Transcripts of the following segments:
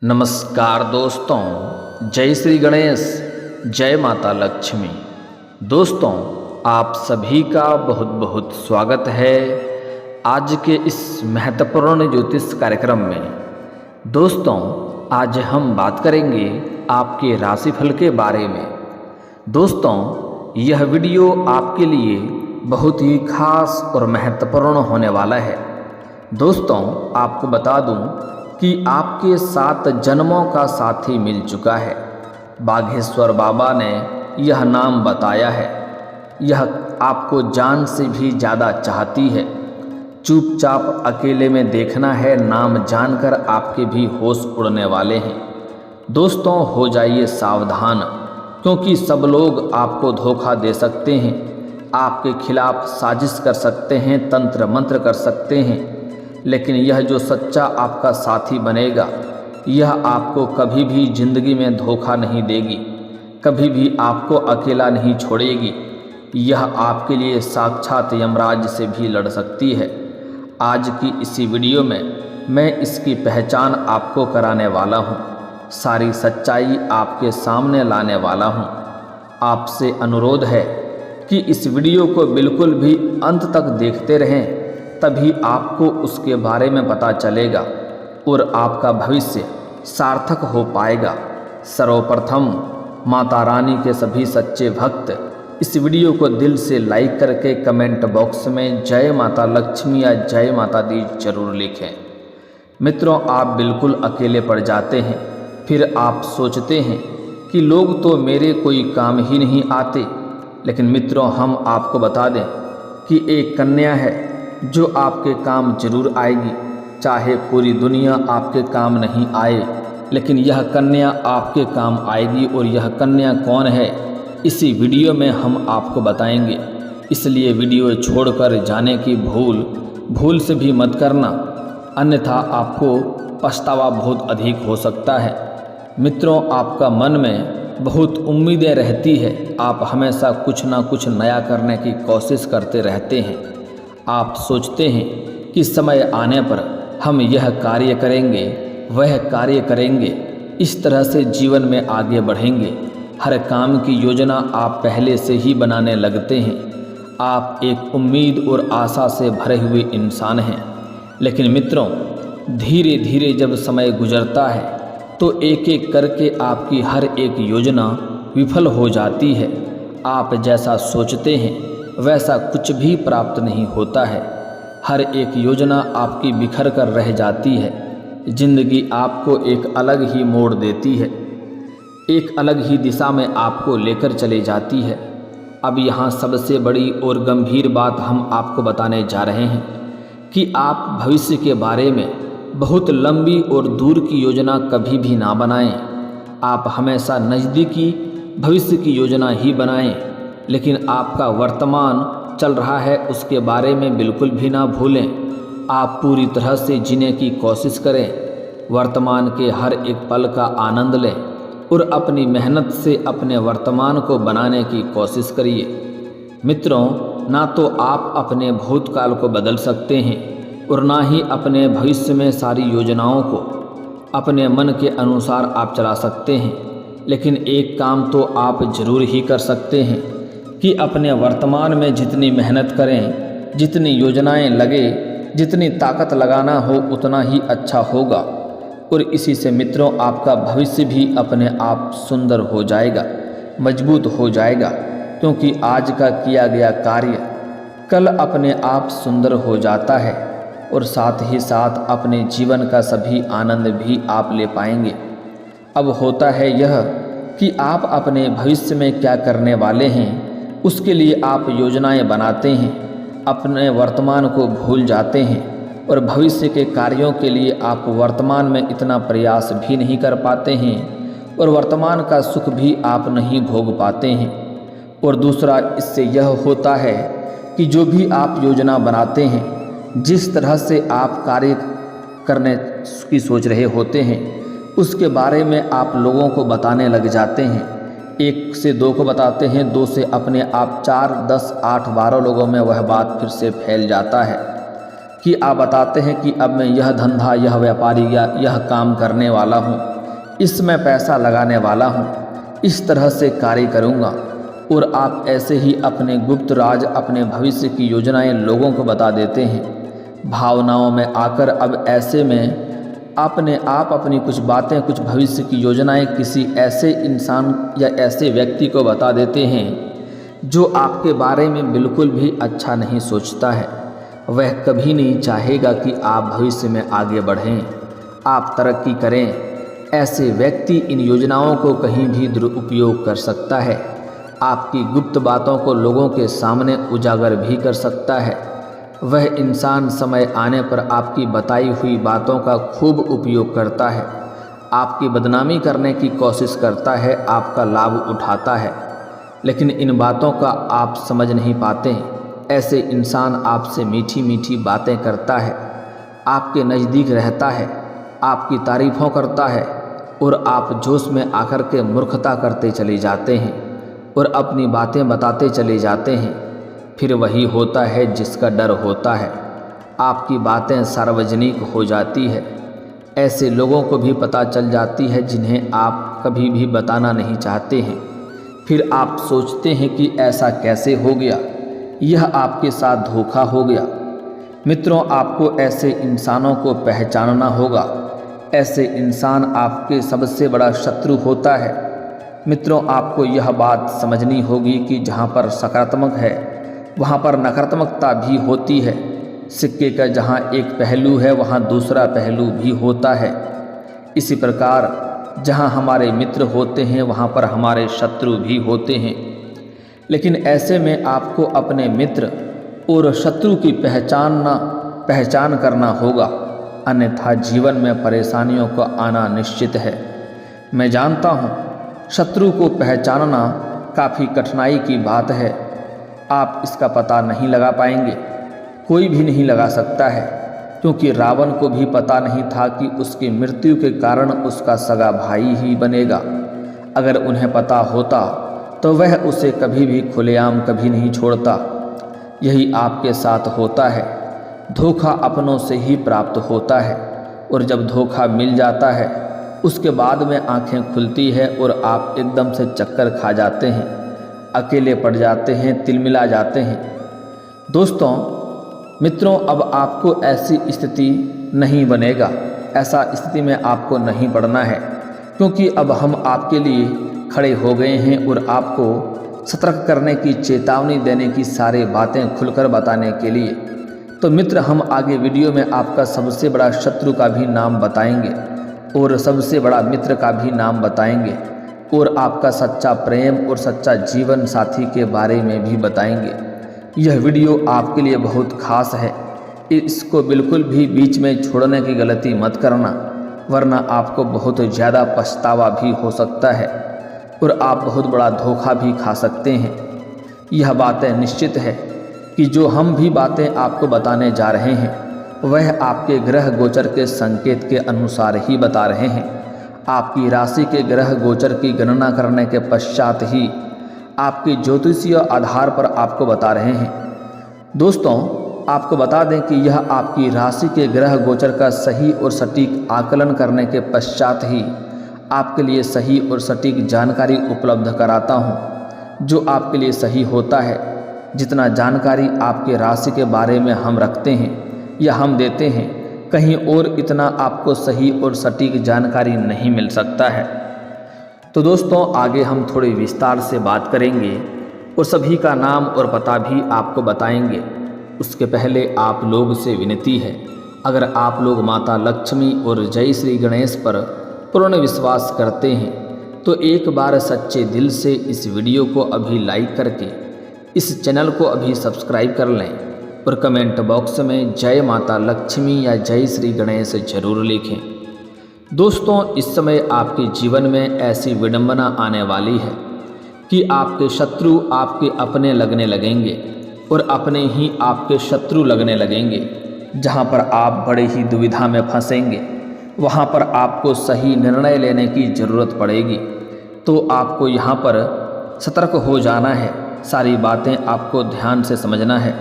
नमस्कार दोस्तों, जय श्री गणेश, जय माता लक्ष्मी। दोस्तों, आप सभी का बहुत बहुत स्वागत है आज के इस महत्वपूर्ण ज्योतिष कार्यक्रम में। दोस्तों, आज हम बात करेंगे आपके राशिफल के बारे में। दोस्तों, यह वीडियो आपके लिए बहुत ही खास और महत्वपूर्ण होने वाला है। दोस्तों, आपको बता दूं कि आपके 7 जन्मों का साथी मिल चुका है। बाघेश्वर बाबा ने यह नाम बताया है। यह आपको जान से भी ज़्यादा चाहती है। चुपचाप अकेले में देखना है, नाम जानकर आपके भी होश उड़ने वाले हैं। दोस्तों, हो जाइए सावधान, क्योंकि सब लोग आपको धोखा दे सकते हैं, आपके खिलाफ साजिश कर सकते हैं, तंत्र मंत्र कर सकते हैं। लेकिन यह जो सच्चा आपका साथी बनेगा, यह आपको कभी भी जिंदगी में धोखा नहीं देगी, कभी भी आपको अकेला नहीं छोड़ेगी। यह आपके लिए साक्षात यमराज से भी लड़ सकती है। आज की इसी वीडियो में मैं इसकी पहचान आपको कराने वाला हूँ, सारी सच्चाई आपके सामने लाने वाला हूँ। आपसे अनुरोध है कि इस वीडियो को बिल्कुल भी अंत तक देखते रहें, तभी आपको उसके बारे में पता चलेगा और आपका भविष्य सार्थक हो पाएगा। सर्वप्रथम माता रानी के सभी सच्चे भक्त इस वीडियो को दिल से लाइक करके कमेंट बॉक्स में जय माता लक्ष्मी या जय माता दी जरूर लिखें। मित्रों, आप बिल्कुल अकेले पड़ जाते हैं, फिर आप सोचते हैं कि लोग तो मेरे कोई काम ही नहीं आते। लेकिन मित्रों, हम आपको बता दें कि एक कन्या है जो आपके काम जरूर आएगी। चाहे पूरी दुनिया आपके काम नहीं आए, लेकिन यह कन्या आपके काम आएगी। और यह कन्या कौन है, इसी वीडियो में हम आपको बताएंगे। इसलिए वीडियो छोड़कर जाने की भूल से भी मत करना, अन्यथा आपको पछतावा बहुत अधिक हो सकता है। मित्रों, आपका मन में बहुत उम्मीदें रहती है, आप हमेशा कुछ ना कुछ नया करने की कोशिश करते रहते हैं। आप सोचते हैं कि समय आने पर हम यह कार्य करेंगे, वह कार्य करेंगे, इस तरह से जीवन में आगे बढ़ेंगे। हर काम की योजना आप पहले से ही बनाने लगते हैं। आप एक उम्मीद और आशा से भरे हुए इंसान हैं। लेकिन मित्रों, धीरे धीरे जब समय गुजरता है तो एक एक करके आपकी हर एक योजना विफल हो जाती है। आप जैसा सोचते हैं वैसा कुछ भी प्राप्त नहीं होता है। हर एक योजना आपकी बिखर कर रह जाती है। जिंदगी आपको एक अलग ही मोड़ देती है, एक अलग ही दिशा में आपको लेकर चले जाती है। अब यहाँ सबसे बड़ी और गंभीर बात हम आपको बताने जा रहे हैं कि आप भविष्य के बारे में बहुत लंबी और दूर की योजना कभी भी ना बनाएं। आप हमेशा नज़दीकी भविष्य की योजना ही बनाएं। लेकिन आपका वर्तमान चल रहा है उसके बारे में बिल्कुल भी ना भूलें। आप पूरी तरह से जीने की कोशिश करें, वर्तमान के हर एक पल का आनंद लें और अपनी मेहनत से अपने वर्तमान को बनाने की कोशिश करिए। मित्रों, ना तो आप अपने भूतकाल को बदल सकते हैं और ना ही अपने भविष्य में सारी योजनाओं को अपने मन के अनुसार आप चला सकते हैं। लेकिन एक काम तो आप जरूर ही कर सकते हैं कि अपने वर्तमान में जितनी मेहनत करें, जितनी योजनाएं लगे, जितनी ताकत लगाना हो उतना ही अच्छा होगा। और इसी से मित्रों, आपका भविष्य भी अपने आप सुंदर हो जाएगा, मजबूत हो जाएगा। क्योंकि आज का किया गया कार्य कल अपने आप सुंदर हो जाता है और साथ ही साथ अपने जीवन का सभी आनंद भी आप ले पाएंगे। अब होता है यह कि आप अपने भविष्य में क्या करने वाले हैं, उसके लिए आप योजनाएं बनाते हैं, अपने वर्तमान को भूल जाते हैं और भविष्य के कार्यों के लिए आप वर्तमान में इतना प्रयास भी नहीं कर पाते हैं और वर्तमान का सुख भी आप नहीं भोग पाते हैं। और दूसरा इससे यह होता है कि जो भी आप योजना बनाते हैं, जिस तरह से आप कार्य करने की सोच रहे होते हैं, उसके बारे में आप लोगों को बताने लग जाते हैं। 1 से 2 को बताते हैं, 2 से अपने आप 4, 10, 8, 12 लोगों में वह बात फिर से फैल जाता है कि आप बताते हैं कि अब मैं यह धंधा, यह व्यापारी या यह काम करने वाला हूँ, इसमें पैसा लगाने वाला हूँ, इस तरह से कार्य करूँगा। और आप ऐसे ही अपने गुप्त राज, अपने भविष्य की योजनाएं लोगों को बता देते हैं भावनाओं में आकर। अब ऐसे में अपने आप अपनी कुछ बातें, कुछ भविष्य की योजनाएं किसी ऐसे इंसान या ऐसे व्यक्ति को बता देते हैं जो आपके बारे में बिल्कुल भी अच्छा नहीं सोचता है। वह कभी नहीं चाहेगा कि आप भविष्य में आगे बढ़ें, आप तरक्की करें। ऐसे व्यक्ति इन योजनाओं को कहीं भी दुरुपयोग कर सकता है, आपकी गुप्त बातों को लोगों के सामने उजागर भी कर सकता है। वह इंसान समय आने पर आपकी बताई हुई बातों का खूब उपयोग करता है, आपकी बदनामी करने की कोशिश करता है, आपका लाभ उठाता है, लेकिन इन बातों का आप समझ नहीं पाते। ऐसे इंसान आपसे मीठी मीठी बातें करता है, आपके नज़दीक रहता है, आपकी तारीफ़ों करता है और आप जोश में आकर के मूर्खता करते चले जाते हैं और अपनी बातें बताते चले जाते हैं। फिर वही होता है जिसका डर होता है, आपकी बातें सार्वजनिक हो जाती है, ऐसे लोगों को भी पता चल जाती है जिन्हें आप कभी भी बताना नहीं चाहते हैं। फिर आप सोचते हैं कि ऐसा कैसे हो गया, यह आपके साथ धोखा हो गया। मित्रों, आपको ऐसे इंसानों को पहचानना होगा। ऐसे इंसान आपके सबसे बड़ा शत्रु होता है। मित्रों, आपको यह बात समझनी होगी कि जहाँ पर सकारात्मक है वहाँ पर नकारात्मकता भी होती है। सिक्के का जहाँ एक पहलू है वहाँ दूसरा पहलू भी होता है। इसी प्रकार जहाँ हमारे मित्र होते हैं वहाँ पर हमारे शत्रु भी होते हैं। लेकिन ऐसे में आपको अपने मित्र और शत्रु की पहचान करना होगा, अन्यथा जीवन में परेशानियों का आना निश्चित है। मैं जानता हूँ शत्रु को पहचानना काफ़ी कठिनाई की बात है। आप इसका पता नहीं लगा पाएंगे, कोई भी नहीं लगा सकता है, क्योंकि रावण को भी पता नहीं था कि उसकी मृत्यु के कारण उसका सगा भाई ही बनेगा। अगर उन्हें पता होता तो वह उसे कभी भी खुलेआम कभी नहीं छोड़ता। यही आपके साथ होता है, धोखा अपनों से ही प्राप्त होता है और जब धोखा मिल जाता है उसके बाद में आंखें खुलती है और आप एकदम से चक्कर खा जाते हैं, अकेले पड़ जाते हैं, तिलमिला जाते हैं। दोस्तों, मित्रों, अब आपको ऐसी स्थिति नहीं बनेगा, ऐसा स्थिति में आपको नहीं पड़ना है, क्योंकि अब हम आपके लिए खड़े हो गए हैं और आपको सतर्क करने की, चेतावनी देने की सारी बातें खुलकर बताने के लिए। तो मित्र, हम आगे वीडियो में आपका सबसे बड़ा शत्रु का भी नाम बताएंगे और सबसे बड़ा मित्र का भी नाम बताएंगे और आपका सच्चा प्रेम और सच्चा जीवन साथी के बारे में भी बताएंगे। यह वीडियो आपके लिए बहुत खास है, इसको बिल्कुल भी बीच में छोड़ने की गलती मत करना, वरना आपको बहुत ज़्यादा पछतावा भी हो सकता है और आप बहुत बड़ा धोखा भी खा सकते हैं। यह बातें निश्चित है कि जो हम भी बातें आपको बताने जा रहे हैं वह आपके ग्रह गोचर के संकेत के अनुसार ही बता रहे हैं। आपकी राशि के ग्रह गोचर की गणना करने के पश्चात ही आपके ज्योतिषीय आधार पर आपको बता रहे हैं। दोस्तों, आपको बता दें कि यह आपकी राशि के ग्रह गोचर का सही और सटीक आकलन करने के पश्चात ही आपके लिए सही और सटीक जानकारी उपलब्ध कराता हूँ, जो आपके लिए सही होता है। जितना जानकारी आपके राशि के बारे में हम रखते हैं या हम देते हैं, कहीं और इतना आपको सही और सटीक जानकारी नहीं मिल सकता है। तो दोस्तों, आगे हम थोड़ी विस्तार से बात करेंगे और सभी का नाम और पता भी आपको बताएंगे। उसके पहले आप लोग से विनती है, अगर आप लोग माता लक्ष्मी और जय श्री गणेश पर पूर्ण विश्वास करते हैं तो एक बार सच्चे दिल से इस वीडियो को अभी लाइक करके इस चैनल को अभी सब्सक्राइब कर लें और कमेंट बॉक्स में जय माता लक्ष्मी या जय श्री गणेश जरूर लिखें। दोस्तों, इस समय आपके जीवन में ऐसी विडंबना आने वाली है कि आपके शत्रु आपके अपने लगने लगेंगे और अपने ही आपके शत्रु लगने लगेंगे। जहाँ पर आप बड़े ही दुविधा में फंसेंगे वहाँ पर आपको सही निर्णय लेने की ज़रूरत पड़ेगी। तो आपको यहाँ पर सतर्क हो जाना है, सारी बातें आपको ध्यान से समझना है।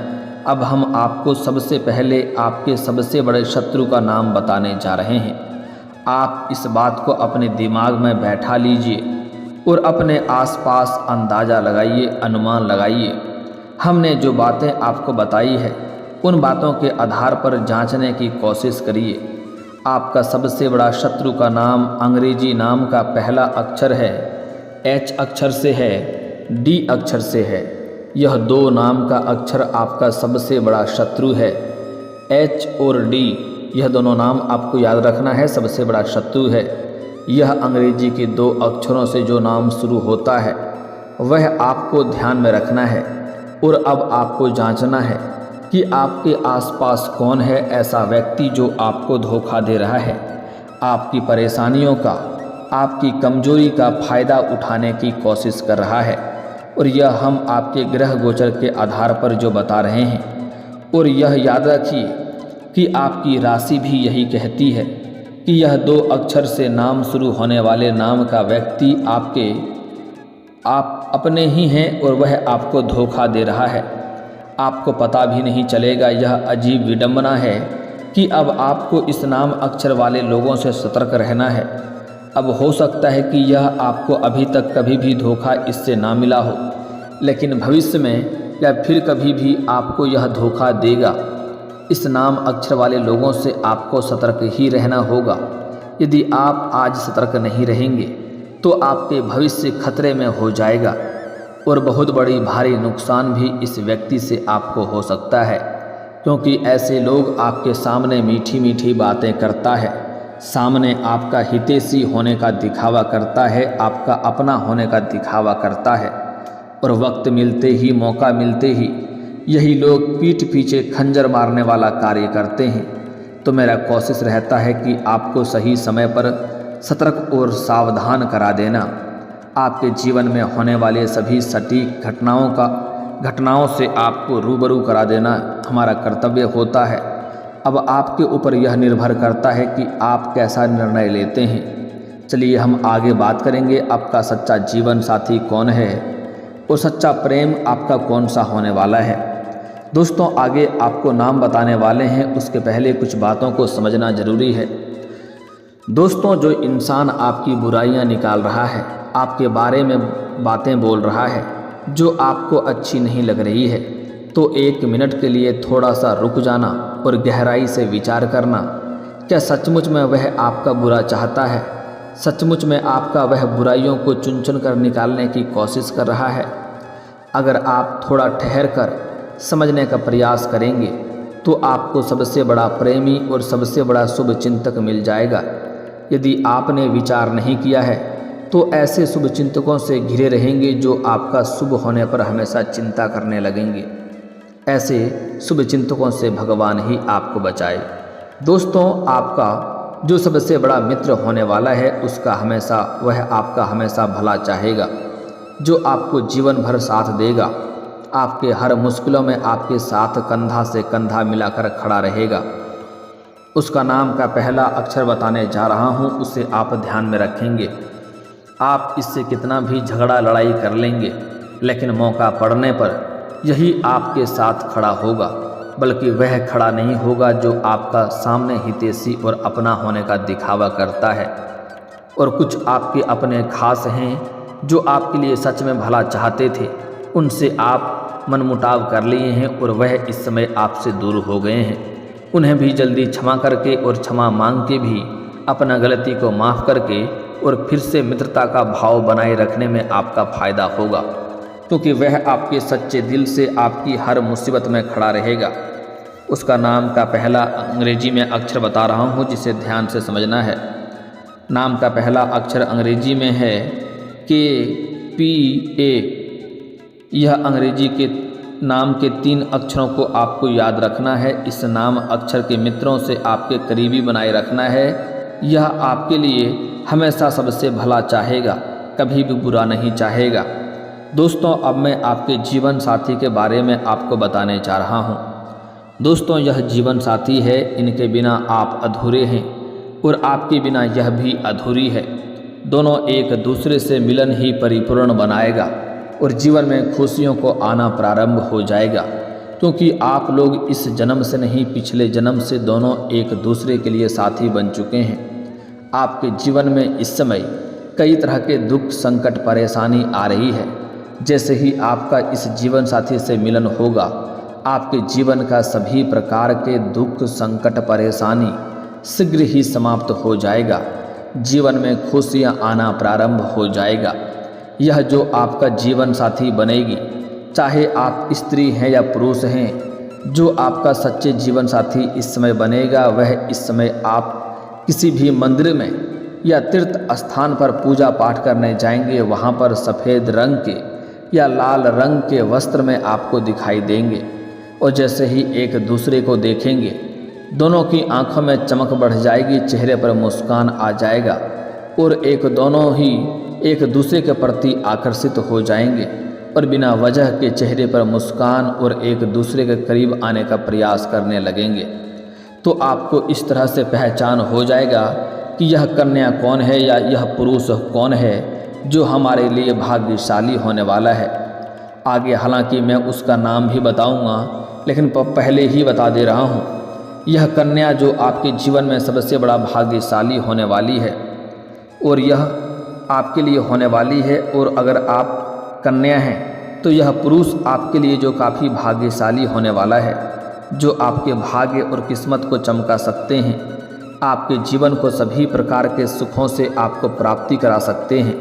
अब हम आपको सबसे पहले आपके सबसे बड़े शत्रु का नाम बताने जा रहे हैं। आप इस बात को अपने दिमाग में बैठा लीजिए और अपने आसपास अंदाज़ा लगाइए, अनुमान लगाइए। हमने जो बातें आपको बताई है उन बातों के आधार पर जांचने की कोशिश करिए। आपका सबसे बड़ा शत्रु का नाम अंग्रेजी नाम का पहला अक्षर है, एच अक्षर से है, डी अक्षर से है। यह दो नाम का अक्षर आपका सबसे बड़ा शत्रु है। एच और डी, यह दोनों नाम आपको याद रखना है, सबसे बड़ा शत्रु है। यह अंग्रेजी के दो अक्षरों से जो नाम शुरू होता है वह आपको ध्यान में रखना है। और अब आपको जांचना है कि आपके आसपास कौन है ऐसा व्यक्ति जो आपको धोखा दे रहा है, आपकी परेशानियों का, आपकी कमजोरी का फ़ायदा उठाने की कोशिश कर रहा है। और यह हम आपके ग्रह गोचर के आधार पर जो बता रहे हैं। और यह याद रखिए कि आपकी राशि भी यही कहती है कि यह दो अक्षर से नाम शुरू होने वाले नाम का व्यक्ति आप अपने ही हैं और वह आपको धोखा दे रहा है। आपको पता भी नहीं चलेगा। यह अजीब विडंबना है कि अब आपको इस नाम अक्षर वाले लोगों से सतर्क रहना है। अब हो सकता है कि यह आपको अभी तक कभी भी धोखा इससे ना मिला हो, लेकिन भविष्य में या फिर कभी भी आपको यह धोखा देगा। इस नाम अक्षर वाले लोगों से आपको सतर्क ही रहना होगा। यदि आप आज सतर्क नहीं रहेंगे तो आपके भविष्य खतरे में हो जाएगा और बहुत बड़ी भारी नुकसान भी इस व्यक्ति से आपको हो सकता है, क्योंकि ऐसे लोग आपके सामने मीठी मीठी बातें करता है, सामने आपका हितैषी होने का दिखावा करता है, आपका अपना होने का दिखावा करता है। और वक्त मिलते ही, मौका मिलते ही यही लोग पीठ पीछे खंजर मारने वाला कार्य करते हैं। तो मेरा कोशिश रहता है कि आपको सही समय पर सतर्क और सावधान करा देना। आपके जीवन में होने वाले सभी सटीक घटनाओं से आपको रूबरू करा देना हमारा कर्तव्य होता है। अब आपके ऊपर यह निर्भर करता है कि आप कैसा निर्णय लेते हैं। चलिए हम आगे बात करेंगे। आपका सच्चा जीवन साथी कौन है और सच्चा प्रेम आपका कौन सा होने वाला है। दोस्तों, आगे आपको नाम बताने वाले हैं, उसके पहले कुछ बातों को समझना जरूरी है। दोस्तों, जो इंसान आपकी बुराइयां निकाल रहा है, आपके बारे में बातें बोल रहा है जो आपको अच्छी नहीं लग रही है, तो 1 मिनट के लिए थोड़ा सा रुक जाना और गहराई से विचार करना। क्या सचमुच में वह आपका बुरा चाहता है? सचमुच में आपका वह बुराइयों को चुन चुन कर निकालने की कोशिश कर रहा है? अगर आप थोड़ा ठहर कर समझने का प्रयास करेंगे तो आपको सबसे बड़ा प्रेमी और सबसे बड़ा शुभ चिंतक मिल जाएगा। यदि आपने विचार नहीं किया है तो ऐसे शुभ चिंतकों से घिरे रहेंगे जो आपका शुभ होने पर हमेशा चिंता करने लगेंगे। ऐसे शुभ चिंतकों से भगवान ही आपको बचाए। दोस्तों, आपका जो सबसे बड़ा मित्र होने वाला है वह आपका हमेशा भला चाहेगा, जो आपको जीवन भर साथ देगा, आपके हर मुश्किलों में आपके साथ कंधा से कंधा मिलाकर खड़ा रहेगा। उसका नाम का पहला अक्षर बताने जा रहा हूँ, उसे आप ध्यान में रखेंगे। आप इससे कितना भी झगड़ा लड़ाई कर लेंगे, लेकिन मौका पड़ने पर यही आपके साथ खड़ा होगा, बल्कि वह खड़ा नहीं होगा जो आपका सामने हितैषी और अपना होने का दिखावा करता है। और कुछ आपके अपने खास हैं जो आपके लिए सच में भला चाहते थे, उनसे आप मनमुटाव कर लिए हैं और वह इस समय आपसे दूर हो गए हैं। उन्हें भी जल्दी क्षमा करके और क्षमा मांग के भी अपना गलती को माफ़ करके और फिर से मित्रता का भाव बनाए रखने में आपका फ़ायदा होगा, क्योंकि वह आपके सच्चे दिल से आपकी हर मुसीबत में खड़ा रहेगा। उसका नाम का पहला अंग्रेजी में अक्षर बता रहा हूँ, जिसे ध्यान से समझना है। नाम का पहला अक्षर अंग्रेजी में है KPA। यह अंग्रेजी के नाम के 3 अक्षरों को आपको याद रखना है। इस नाम अक्षर के मित्रों से आपके करीबी बनाए रखना है। यह आपके लिए हमेशा सबसे भला चाहेगा, कभी भी बुरा नहीं चाहेगा। दोस्तों, अब मैं आपके जीवन साथी के बारे में आपको बताने जा रहा हूँ। दोस्तों, यह जीवन साथी है, इनके बिना आप अधूरे हैं और आपके बिना यह भी अधूरी है। दोनों एक दूसरे से मिलन ही परिपूर्ण बनाएगा और जीवन में खुशियों को आना प्रारंभ हो जाएगा, क्योंकि आप लोग इस जन्म से नहीं पिछले जन्म से दोनों एक दूसरे के लिए साथी बन चुके हैं। आपके जीवन में इस समय कई तरह के दुख संकट परेशानी आ रही है। जैसे ही आपका इस जीवन साथी से मिलन होगा, आपके जीवन का सभी प्रकार के दुख संकट परेशानी शीघ्र ही समाप्त हो जाएगा। जीवन में खुशियां आना प्रारंभ हो जाएगा। यह जो आपका जीवन साथी बनेगी, चाहे आप स्त्री हैं या पुरुष हैं, जो आपका सच्चे जीवन साथी इस समय बनेगा वह इस समय आप किसी भी मंदिर में या तीर्थ स्थान पर पूजा पाठ करने जाएंगे, वहाँ पर सफ़ेद रंग के या लाल रंग के वस्त्र में आपको दिखाई देंगे। और जैसे ही एक दूसरे को देखेंगे, दोनों की आंखों में चमक बढ़ जाएगी, चेहरे पर मुस्कान आ जाएगा और दोनों ही एक दूसरे के प्रति आकर्षित हो जाएंगे और बिना वजह के चेहरे पर मुस्कान और एक दूसरे के करीब आने का प्रयास करने लगेंगे। तो आपको इस तरह से पहचान हो जाएगा कि यह कन्या कौन है या यह पुरुष कौन है जो हमारे लिए भाग्यशाली होने वाला है। आगे हालांकि मैं उसका नाम भी बताऊंगा, लेकिन पहले ही बता दे रहा हूँ, यह कन्या जो आपके जीवन में सबसे बड़ा भाग्यशाली होने वाली है और यह आपके लिए होने वाली है। और अगर आप कन्या हैं तो यह पुरुष आपके लिए जो काफ़ी भाग्यशाली होने वाला है, जो आपके भाग्य और किस्मत को चमका सकते हैं, आपके जीवन को सभी प्रकार के सुखों से आपको प्राप्ति करा सकते हैं।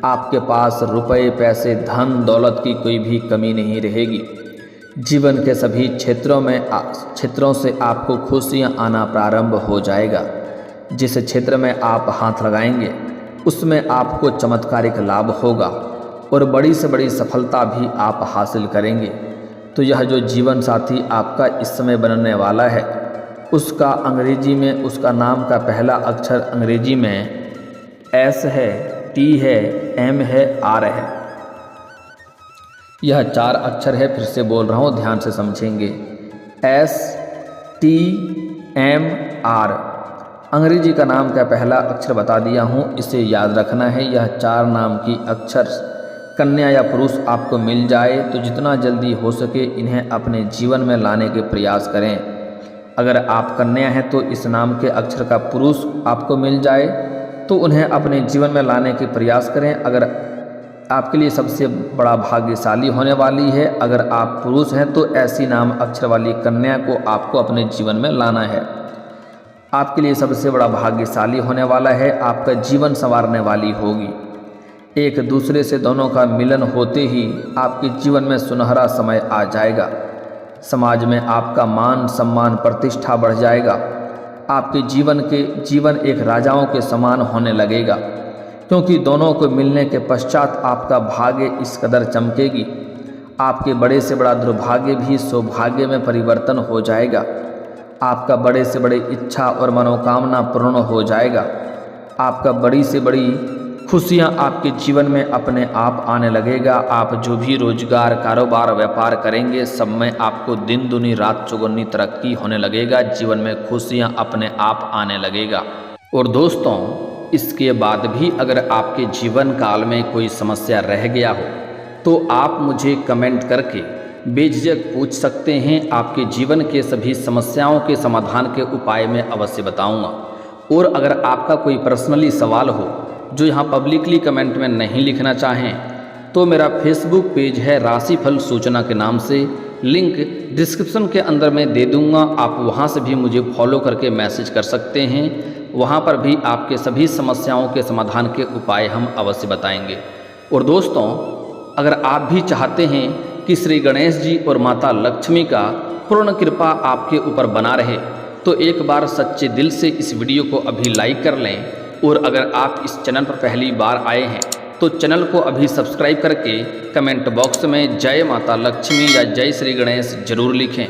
आपके पास रुपए पैसे धन दौलत की कोई भी कमी नहीं रहेगी। जीवन के सभी क्षेत्रों से आपको खुशियां आना प्रारंभ हो जाएगा। जिस क्षेत्र में आप हाथ लगाएंगे उसमें आपको चमत्कारिक लाभ होगा और बड़ी से बड़ी सफलता भी आप हासिल करेंगे। तो यह जो जीवन साथी आपका इस समय बनने वाला है, उसका अंग्रेजी में उसका नाम का पहला अक्षर अंग्रेजी में एस है, टी है, एम है, आर है। यह 4 अक्षर है। फिर से बोल रहा हूँ, ध्यान से समझेंगे। एस टी एम आर अंग्रेजी का नाम का पहला अक्षर बता दिया हूँ, इसे याद रखना है। यह 4 नाम की अक्षर कन्या या पुरुष आपको मिल जाए तो जितना जल्दी हो सके इन्हें अपने जीवन में लाने के प्रयास करें। अगर आप कन्या हैं तो इस नाम के अक्षर का पुरुष आपको मिल जाए तो उन्हें अपने जीवन में लाने के प्रयास करें। अगर आपके लिए सबसे बड़ा भाग्यशाली होने वाली है, अगर आप पुरुष हैं तो ऐसी नाम अक्षर वाली कन्या को आपको अपने जीवन में लाना है। आपके लिए सबसे बड़ा भाग्यशाली होने वाला है, आपका जीवन संवारने वाली होगी। एक दूसरे से दोनों का मिलन होते ही आपके जीवन में सुनहरा समय आ जाएगा। समाज में आपका मान सम्मान प्रतिष्ठा बढ़ जाएगा। आपके जीवन एक राजाओं के समान होने लगेगा, क्योंकि दोनों को मिलने के पश्चात आपका भाग्य इस कदर चमकेगी, आपके बड़े से बड़ा दुर्भाग्य भी सौभाग्य में परिवर्तन हो जाएगा। आपका बड़े से बड़े इच्छा और मनोकामना पूर्ण हो जाएगा। आपका बड़ी से बड़ी खुशियाँ आपके जीवन में अपने आप आने लगेगा। आप जो भी रोजगार कारोबार व्यापार करेंगे सब में आपको दिन दुनी रात चौगुनी तरक्की होने लगेगा। जीवन में खुशियाँ अपने आप आने लगेगा। और दोस्तों, इसके बाद भी अगर आपके जीवन काल में कोई समस्या रह गया हो तो आप मुझे कमेंट करके बेझिझक पूछ सकते हैं। आपके जीवन के सभी समस्याओं के समाधान के उपाय मैं अवश्य बताऊंगा। और अगर आपका कोई पर्सनली सवाल हो जो यहाँ पब्लिकली कमेंट में नहीं लिखना चाहें तो मेरा फेसबुक पेज है राशिफल सूचना के नाम से, लिंक डिस्क्रिप्शन के अंदर मैं दे दूँगा। आप वहाँ से भी मुझे फॉलो करके मैसेज कर सकते हैं। वहाँ पर भी आपके सभी समस्याओं के समाधान के उपाय हम अवश्य बताएंगे। और दोस्तों, अगर आप भी चाहते हैं कि श्री गणेश जी और माता लक्ष्मी का पूर्ण कृपा आपके ऊपर बना रहे तो एक बार सच्चे दिल से इस वीडियो को अभी लाइक कर लें। और अगर आप इस चैनल पर पहली बार आए हैं तो चैनल को अभी सब्सक्राइब करके कमेंट बॉक्स में जय माता लक्ष्मी या जय श्री गणेश जरूर लिखें।